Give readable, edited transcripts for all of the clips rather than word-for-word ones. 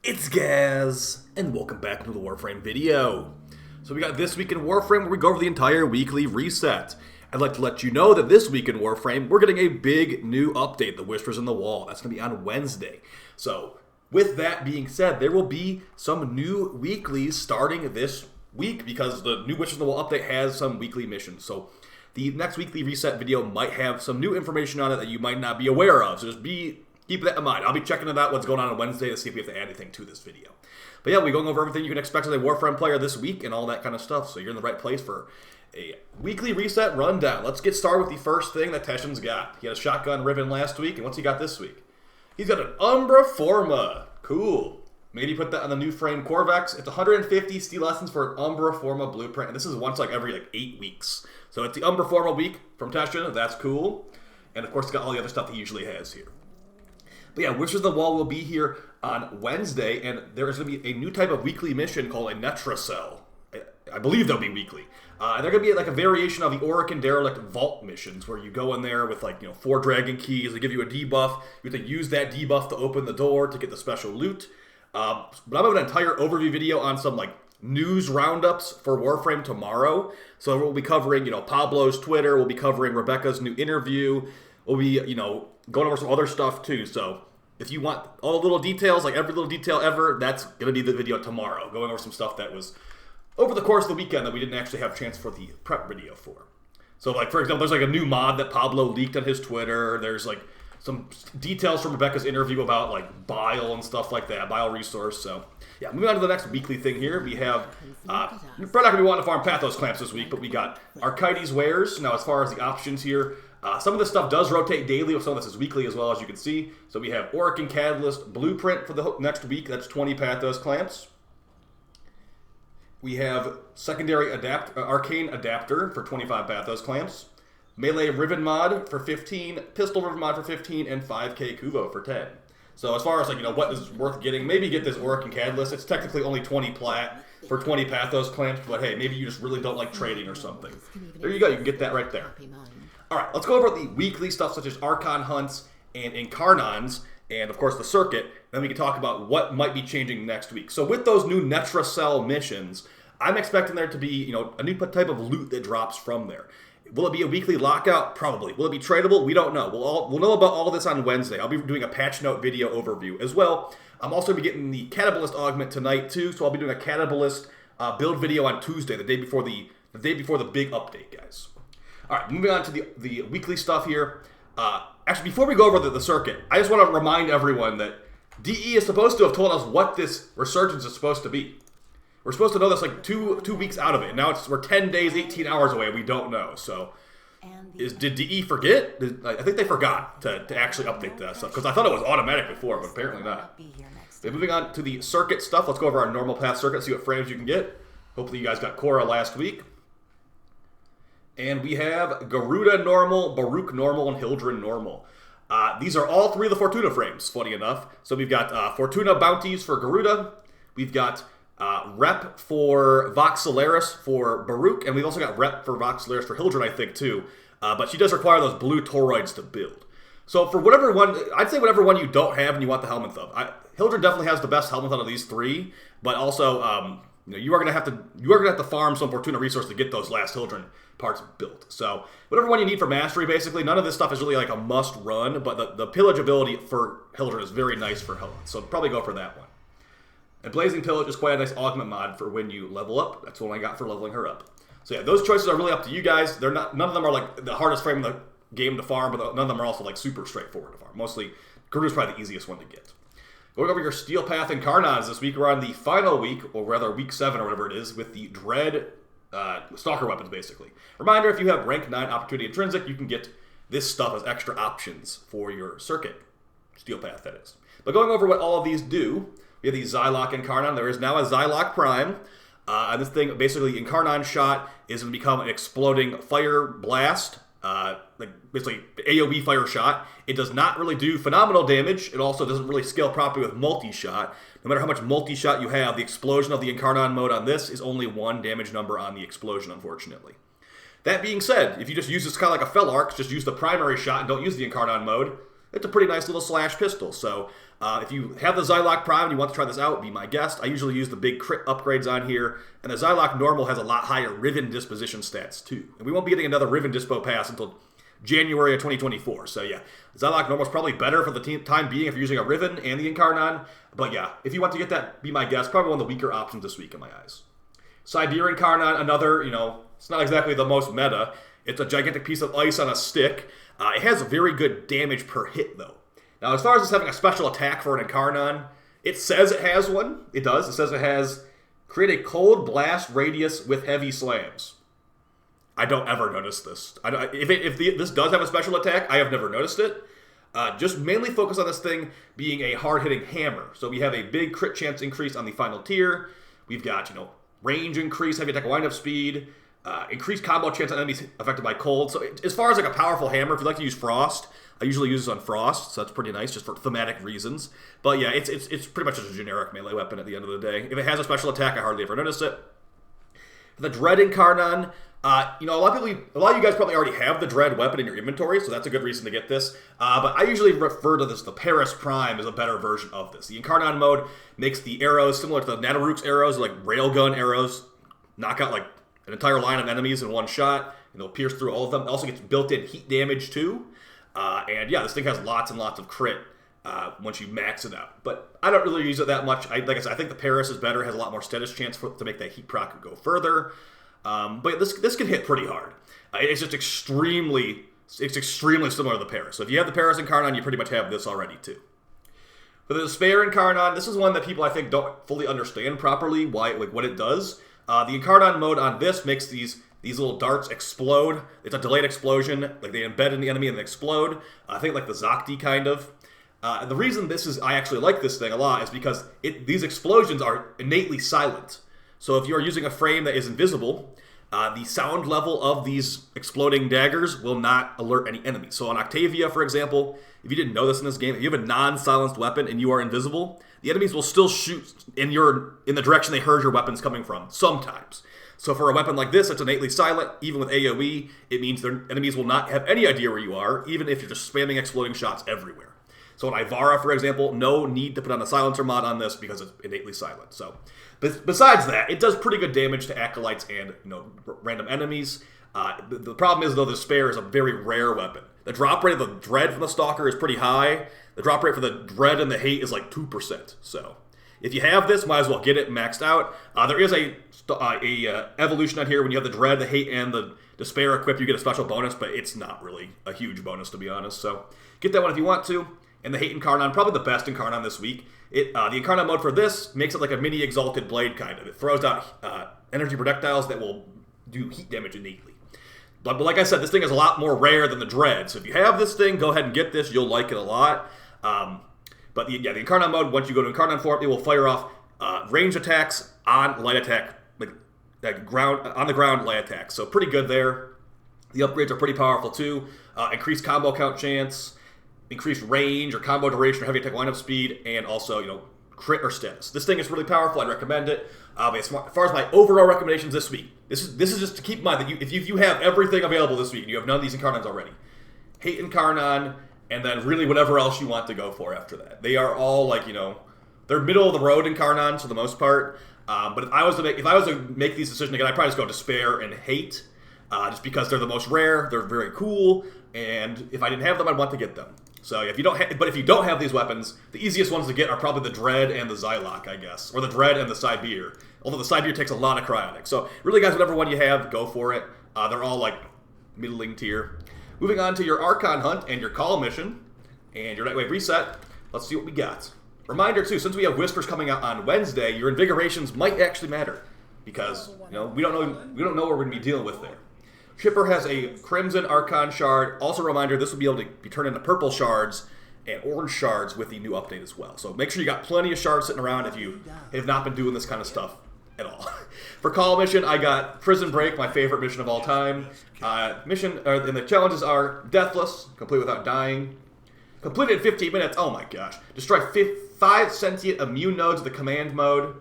It's Gaz, and welcome back to the Warframe video. So we got This Week in Warframe, where we go over the entire weekly reset. I'd like to let you know that this week in Warframe, we're getting a big new update, the Whispers in the Wall. That's going to be on Wednesday. So, with that being said, there will be some new weeklies starting this week, because the new Whispers in the Wall update has some weekly missions. So, the next weekly reset video might have some new information on it that you might not be aware of. So keep that in mind. I'll be checking it out what's going on Wednesday to see if we have to add anything to this video. But yeah, we're going over everything you can expect as a Warframe player this week and all that kind of stuff. So you're in the right place for a weekly reset rundown. Let's get started with the first thing that Teshin's got. He had a shotgun ribbon last week, and what's he got this week? He's got an Umbra Forma. Cool. Maybe he put that on the new frame Corvex. It's 150 steel essence for an Umbra Forma blueprint, and this is once every 8 weeks. So it's the Umbra Forma week from Teshin. That's cool. And of course, it's got all the other stuff he usually has here. But yeah, Whispers in the Wall will be here on Wednesday, and there is going to be a new type of weekly mission called a Netracell. I believe they'll be weekly. And they're going to be like a variation of the Auric Derelict Vault missions, where you go in there with 4 dragon keys. They give you a debuff. You have to use that debuff to open the door to get the special loot. But I'm having an entire overview video on some news roundups for Warframe tomorrow. So we'll be covering Pablo's Twitter. We'll be covering Rebecca's new interview. We'll be going over some other stuff too. So if you want all the little details, every little detail ever, that's going to be the video tomorrow. Going over some stuff that was over the course of the weekend that we didn't actually have a chance for the prep video for. So for example, there's a new mod that Pablo leaked on his Twitter. There's some details from Rebecca's interview about bile and stuff like that, bile resource. So yeah, moving on to the next weekly thing here. We have, you're probably not going to be wanting to farm Pathos Clamps this week, but we got Archides Wares. Now as far as the options here, some of this stuff does rotate daily, some of this is weekly as well, as you can see. So we have Auric and Catalyst Blueprint for the next week. That's 20 Pathos Clamps. We have Secondary Arcane Adapter for 25 Pathos Clamps. Melee Ribbon Mod for 15, Pistol Ribbon Mod for 15, and 5k Kuvo for 10. So as far as what is worth getting, maybe get this Auric and Catalyst. It's technically only 20 plat for 20 Pathos Clamps, but hey, maybe you just really don't like trading or something. There you go, you can get that right there. Alright, let's go over the weekly stuff such as Archon Hunts and Incarnons, and of course the Circuit, then we can talk about what might be changing next week. So with those new Netracell missions, I'm expecting there to be a new type of loot that drops from there. Will it be a weekly lockout? Probably. Will it be tradable? We don't know. We'll know about all of this on Wednesday. I'll be doing a patch note video overview as well. I'm also going to be getting the Catabalist augment tonight too, so I'll be doing a Catabalist build video on Tuesday, the day before the big update, guys. All right, moving on to the weekly stuff here. Actually, before we go over the circuit, I just want to remind everyone that DE is supposed to have told us what this resurgence is supposed to be. We're supposed to know this two weeks out of it. Now we're 10 days, 18 hours away. We don't know. So, did DE forget? I think they forgot to actually update that stuff, because I thought it was automatic before, but apparently not. Okay, moving on to the circuit stuff. Let's go over our normal path circuit, see what frames you can get. Hopefully you guys got Korra last week. And we have Garuda normal, Baruch normal, and Hildren normal. These are all 3 of the Fortuna frames, funny enough. So we've got Fortuna bounties for Garuda. We've got rep for Vox Solaris for Baruch. And we've also got rep for Vox Solaris for Hildren, I think, too. But she does require those blue toroids to build. So for whatever one, I'd say whatever one you don't have and you want the Helminth of. Hildren definitely has the best Helminth out of these 3. But also, you are gonna have to farm some Fortuna resource to get those last Hildren parts built. So whatever one you need for mastery, basically, none of this stuff is really a must run, but the pillage ability for Hildren is very nice for Helminth, so probably go for that one. And Blazing Pillage is quite a nice augment mod for when you level up. That's what I got for leveling her up. So yeah, those choices are really up to you guys. None of them are the hardest frame in the game to farm, but none of them are also super straightforward to farm. Mostly, Garuda's probably the easiest one to get. Going over your Steel Path Incarnons this week, we're on the final week, or rather week 7 or whatever it is, with the Dread Stalker weapons, basically. Reminder, if you have rank 9 Opportunity Intrinsic, you can get this stuff as extra options for your circuit. Steel Path, that is. But going over what all of these do, we have the Xylock Incarnon. There is now a Xylock Prime. And this thing, basically, Incarnon shot is going to become an exploding fire blast. Basically AoE fire shot. It does not really do phenomenal damage. It also doesn't really scale properly with multi-shot. No matter how much multi-shot you have, the explosion of the Incarnon mode on this is only 1 damage number on the explosion, unfortunately. That being said, if you just use this kind of like a Fel Arc, just use the primary shot and don't use the Incarnon mode, it's a pretty nice little slash pistol. So if you have the Zylok Prime and you want to try this out, be my guest. I usually use the big crit upgrades on here, and the Zylok Normal has a lot higher Riven disposition stats too. And we won't be getting another Riven Dispo pass until January of 2024. So yeah, Zylok Normal is probably better for the time being if you're using a Riven and the Incarnon. But yeah, if you want to get that, be my guest. Probably one of the weaker options this week in my eyes. Siberian Incarnon, another, it's not exactly the most meta. It's a gigantic piece of ice on a stick. It has very good damage per hit, though. Now, as far as this having a special attack for an Incarnon, it says it has one. It does. It says it has create a cold blast radius with heavy slams. I don't ever notice this. This does have a special attack, I have never noticed it. Just mainly focus on this thing being a hard-hitting hammer. So we have a big crit chance increase on the final tier. We've got, range increase, heavy attack wind-up speed, increased combo chance on enemies affected by cold. So as far as like a powerful hammer, if you like to use Frost, I usually use this on Frost, so that's pretty nice just for thematic reasons. But yeah, it's pretty much just a generic melee weapon at the end of the day. If it has a special attack, I hardly ever notice it. The Dread Incarnon, a lot of you guys probably already have the Dread weapon in your inventory, so that's a good reason to get this. But I usually refer to this, the Paris Prime, as a better version of this. The Incarnon mode makes the arrows similar to the Nanaruk's arrows, like railgun arrows, knock out like an entire line of enemies in one shot, and they'll pierce through all of them. It also gets built-in heat damage too. And yeah, this thing has lots and lots of crit once you max it out. But I don't really use it that much. Like I said, I think the Paris is better, has a lot more status chance to make that heat proc go further. But this can hit pretty hard. It's just extremely similar to the Paris. So if you have the Paris Incarnon, you pretty much have this already too. For the Despair Incarnon, this is one that people I think don't fully understand properly what it does. The Incarnon mode on this makes these little darts explode. It's a delayed explosion, like they embed in the enemy and they explode. I think like the Zocti kind of. And the reason I actually like this thing a lot is because these explosions are innately silent. So if you are using a frame that is invisible, the sound level of these exploding daggers will not alert any enemies. So on Octavia, for example, if you didn't know this in this game, if you have a non-silenced weapon and you are invisible, the enemies will still shoot in the direction they heard your weapons coming from, sometimes. So for a weapon like this, it's innately silent, even with AoE, it means their enemies will not have any idea where you are, even if you're just spamming exploding shots everywhere. So in Ivara, for example, no need to put on a silencer mod on this because it's innately silent. So, besides that, it does pretty good damage to acolytes and random enemies. The problem is, though, the Despair is a very rare weapon. The drop rate of the Dread from the Stalker is pretty high. The drop rate for the Dread and the Hate is like 2%. So, if you have this, might as well get it maxed out. There is a evolution on here. When you have the Dread, the Hate, and the Despair equipped, you get a special bonus, but it's not really a huge bonus, to be honest. So, get that one if you want to. And the Hate Incarnon, probably the best Incarnon this week. The Incarnon mode for this makes it like a mini Exalted Blade, kind of. It throws out energy projectiles that will do heat damage innately. But like I said, this thing is a lot more rare than the Dread. So if you have this thing, go ahead and get this. You'll like it a lot. But the Incarnon mode, once you go to Incarnon form, it will fire off range attacks on light attack, on the ground light attacks. So pretty good there. The upgrades are pretty powerful too. Increased combo count chance, increased range or combo duration or heavy attack wind-up speed, and also, crit or status. This thing is really powerful. I'd recommend it. But as far as my overall recommendations this week, this is just to keep in mind that if you have everything available this week and you have none of these Incarnons already, Hate Incarnon, and then really whatever else you want to go for after that. They are all they're middle of the road Incarnons for the most part. But if I was to make these decisions again, I'd probably just go Despair and Hate, just because they're the most rare, they're very cool, and if I didn't have them, I'd want to get them. So if you don't have these weapons, the easiest ones to get are probably the Dread and the Zylok, I guess, or the Dread and the Sibir. Although the Sibir takes a lot of cryonic. So really, guys, whatever one you have, go for it. They're all middling tier. Moving on to your Archon Hunt and your Call mission and your Nightwave reset. Let's see what we got. Reminder too, since we have Whispers coming out on Wednesday, your Invigorations might actually matter because we don't know what we're going to be dealing with there. Shipper has a Crimson Archon Shard. Also a reminder, this will be able to be turned into purple shards and orange shards with the new update as well. So make sure you got plenty of shards sitting around if you have not been doing this kind of stuff at all. For Call mission, I got Prison Break, my favorite mission of all time. And the challenges are Deathless, complete without dying. Completed in 15 minutes. Oh my gosh. Destroy 5 sentient immune nodes of the command mode.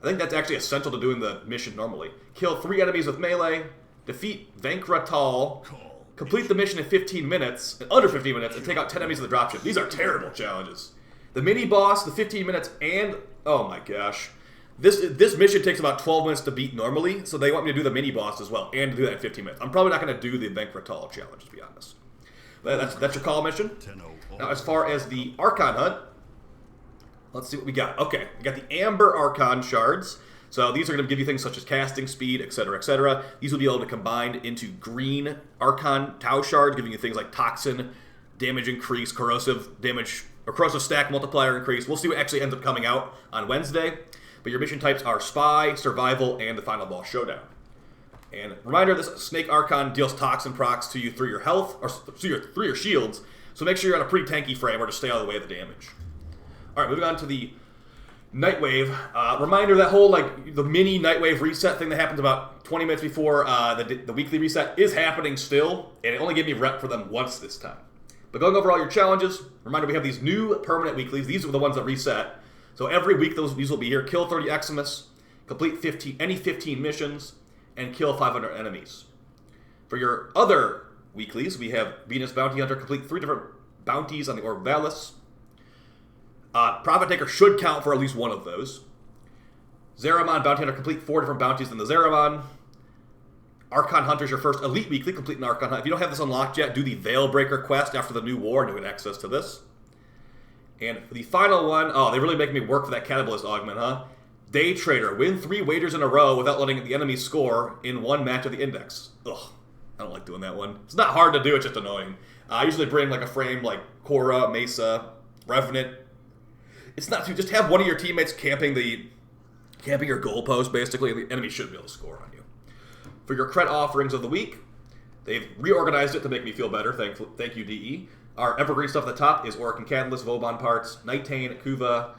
I think that's actually essential to doing the mission normally. Kill 3 enemies with melee. Defeat Vankra Tal. complete the mission in 15 minutes, under 15 minutes, and take out 10 enemies of the dropship. These are terrible challenges. The mini boss, the 15 minutes, and oh my gosh. This mission takes about 12 minutes to beat normally, so they want me to do the mini boss as well, and to do that in 15 minutes. I'm probably not going to do the Bank Ratal challenge, to be honest. That's your call mission. Now, as far as the Archon hunt, let's see what we got. Okay, we got the Amber Archon shards. So these are going to give you things such as casting speed, etc., etc. These will be able to combine into green Archon Tau shards, giving you things like Toxin, damage increase, corrosive damage, or corrosive stack multiplier increase. We'll see what actually ends up coming out on Wednesday. But your mission types are Spy, Survival, and the Final Boss Showdown. And reminder, this Snake Archon deals Toxin procs to you through your health, or through your shields, so make sure you're on a pretty tanky frame or just stay out of the way of the damage. Alright, moving on to the Nightwave. Reminder, that whole, the mini Nightwave reset thing that happens about 20 minutes before the weekly reset is happening still, and it only gave me rep for them once this time. But going over all your challenges, reminder, we have these new permanent weeklies. These are the ones that reset. So every week these will be here. Kill 30 Eximus, complete any 15 missions, and kill 500 enemies. For your other weeklies, we have Venus Bounty Hunter, complete 3 different bounties on the Orvalis. Profit Taker should count for at least one of those. Zeramon Bounty Hunter, complete 4 different bounties in the Zeramon. Archon Hunter is your first Elite Weekly, complete an Archon Hunt. If you don't have this unlocked yet, do the Veilbreaker quest after the new war, and you'll get access to this. And for the final one, oh, they really make me work for that Catabalist augment, huh? Day Trader, win 3 wagers in a row without letting the enemy score in one match of the index. Ugh, I don't like doing that one. It's not hard to do, it's just annoying. I usually bring a frame like Korra, Mesa, Revenant. It's not too, just have one of your teammates camping your goalpost, basically, and the enemy should be able to score on you. For your cred offerings of the week, they've reorganized it to make me feel better, thank you, DE. Our evergreen stuff at the top is Auric and Catalyst, Vauban parts, Nightane, Kuva,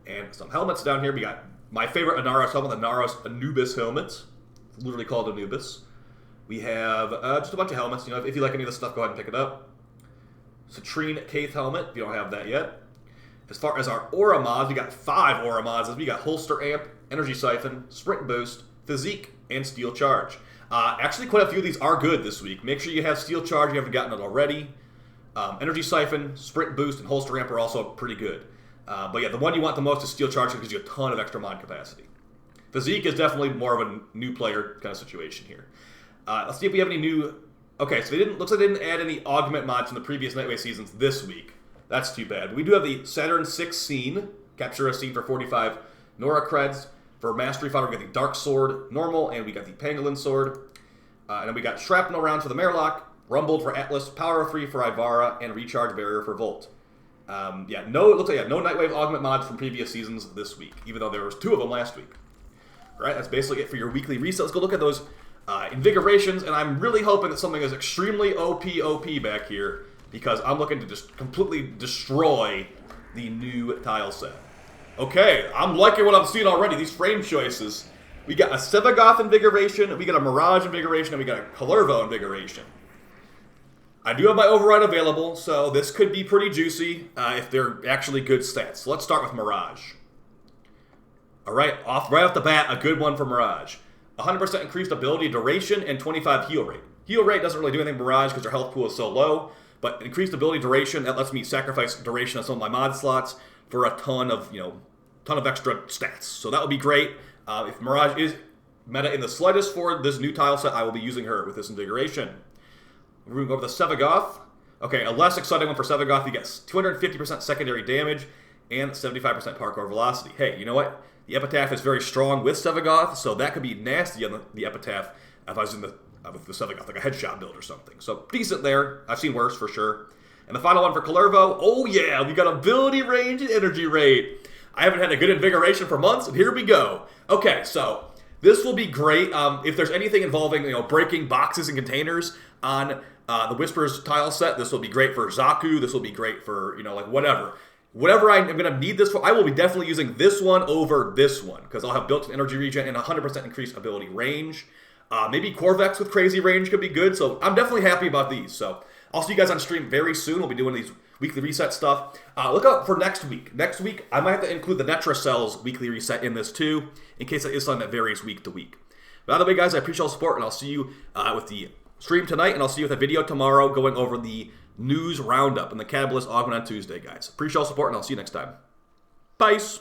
and some helmets down here. We got my favorite Anaros helmet, the Naros Anubis helmet. It's literally called Anubis. We have just a bunch of helmets. If you like any of this stuff, go ahead and pick it up. Citrine Kaith helmet, if you don't have that yet. As far as our Aura mods, we got 5 Aura mods. We got Holster Amp, Energy Siphon, Sprint Boost, Physique, and Steel Charge. Actually, quite a few of these are good this week. Make sure you have Steel Charge if you haven't gotten it already. Energy Siphon, Sprint Boost, and Holster Amp are also pretty good. But yeah, the one you want the most is Steel Charge because it gives you a ton of extra mod capacity. Physique is definitely more of a new player kind of situation here. Let's see if we have any new... Okay, so looks like they didn't add any augment mods from the previous Nightwave seasons this week. That's too bad. We do have the Saturn 6 scene, capture a scene for 45 Nora creds. For Mastery Fighter, we got the Dark Sword normal, and we got the Pangolin Sword. And then we got Shrapnel rounds for the Merlock, Rumbled for Atlas, Power of 3 for Ivara, and Recharge Barrier for Volt. It looks like no Nightwave augment mods from previous seasons this week, even though there was 2 of them last week. Alright, that's basically it for your weekly reset. Let's go look at those Invigorations, and I'm really hoping that something is extremely OP back here, because I'm looking to just completely destroy the new tile set. Okay, I'm liking what I'm seeing already, these frame choices. We got a Sevagoth Invigoration, we got a Mirage Invigoration, and we got a Kalervo Invigoration. I do have my override available, so this could be pretty juicy if they're actually good stats. So let's start with Mirage. Alright, right off the bat, a good one for Mirage. 100% increased ability duration and 25 heal rate. Heal rate doesn't really do anything Mirage because their health pool is so low, but increased ability duration, that lets me sacrifice duration on some of my mod slots for a ton of extra stats. So that would be great. If Mirage is meta in the slightest for this new tile set, I will be using her with this Invigoration. We're going to go over the Sevagoth. Okay, a less exciting one for Sevagoth. You get 250% secondary damage and 75% parkour velocity. Hey, you know what? The Epitaph is very strong with Sevagoth, so that could be nasty on the Epitaph if I was with the Sevagoth, like a headshot build or something. So decent there. I've seen worse for sure. And the final one for Kalervo. Oh yeah, we got ability range and energy rate. I haven't had a good Invigoration for months, and here we go. Okay, so this will be great. If there's anything involving breaking boxes and containers on the Whispers tile set, this will be great for Zaku. This will be great for whatever. Whatever I'm going to need this for, I will be definitely using this one over this one, because I'll have built-in energy regen and 100% increased ability range. Maybe Corvex with crazy range could be good, so I'm definitely happy about these. So I'll see you guys on stream very soon. We'll be doing these weekly reset stuff. Look out for next week. Next week, I might have to include the Netra Cells weekly reset in this too, in case it is something that varies week to week. By the way, guys, I appreciate all the support, and I'll see you with the stream tonight, and I'll see you with a video tomorrow going over the news roundup and the Catalyst Augment on Tuesday, guys. Appreciate all support, and I'll see you next time. Peace.